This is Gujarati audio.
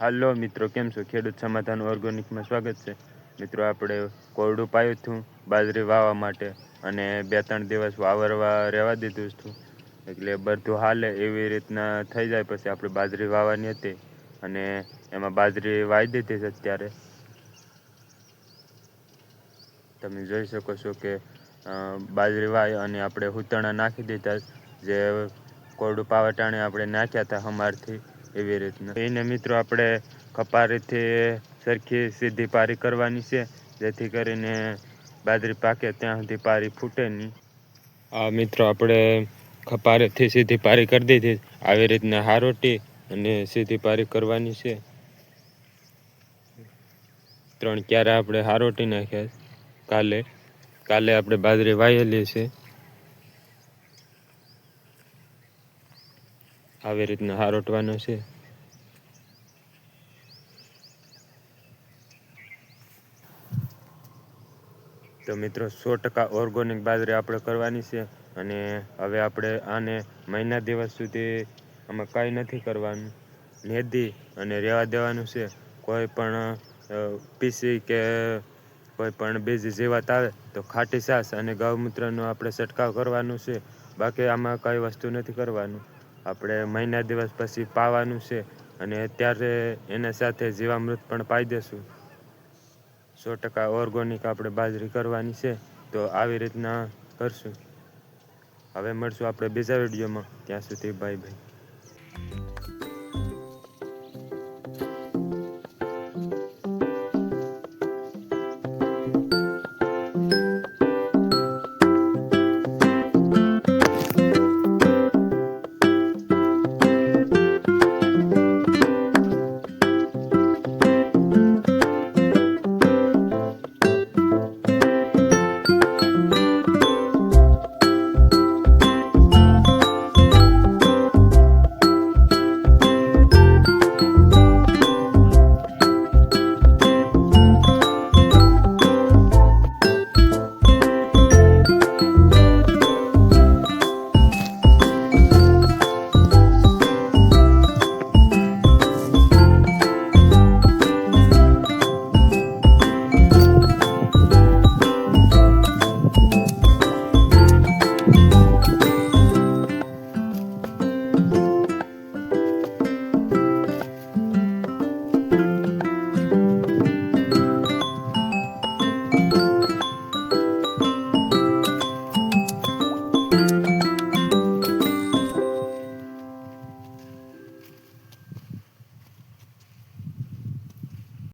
હાલો મિત્રો, કેમ છો? ખેડૂત સમાધાન ઓર્ગેનિકમાં સ્વાગત છે. મિત્રો, આપણે કોરડું પાયું હતું બાજરી વાવવા માટે અને 2-3 દિવસ વાવરવા રહેવા દીધું હતું. એટલે બધું હાલે એવી રીતના થઈ જાય પછી આપણે બાજરી વાવવાની હતી અને એમાં બાજરી વાવી દીધી છે. અત્યારે તમે જોઈ શકો છો કે બાજરી વાવી અને આપણે હુંતણા નાખી દીધા. જે કોરડું પાવટાણે આપણે નાખ્યા હતા હમારથી, એવી રીતના એને મિત્રો આપણે કપારીથી સરખી સીધી પારી કરવાની છે, જેથી કરીને બાજરી પાકે ત્યાં સુધી પારી ફૂટે નહીં. આ મિત્રો આપણે ખપારીથી સીધી પારી કરી દીધી. આવી રીતના હારોટી અને સીધી પારી કરવાની છે. 3 ક્યારે આપણે હારોટી નાખ્યા. કાલે આપણે બાજરી વાયેલી છે. આવી રીતના હારોટવાનું છે. તો મિત્રો, 100% ઓર્ગેનિક બાજરી આપણે કરવાની છે અને હવે આપણે આને મહિના દિવસ સુધી આમાં કાંઈ નથી કરવાનું, નેદી અને રહેવા દેવાનું છે. કોઈ પણ પીસી કે કોઈ પણ બીજી જીવાત આવે તો ખાટી છાશ અને ગૌમૂત્રનો આપણે છંટકાવ કરવાનો છે. બાકી આમાં કંઈ વસ્તુ નથી કરવાનું. આપણે મહિના દિવસ પછી પાવાનું છે અને ત્યારે એના સાથે જીવામૃત પણ પાઈ દેશું. 100% ઓર્ગેનિક આપણે બાજરી કરવાની છે, તો આવી રીતના કરશું. હવે મળશું આપણે બીજા વિડીયોમાં. ત્યાં સુધી બાય બાય.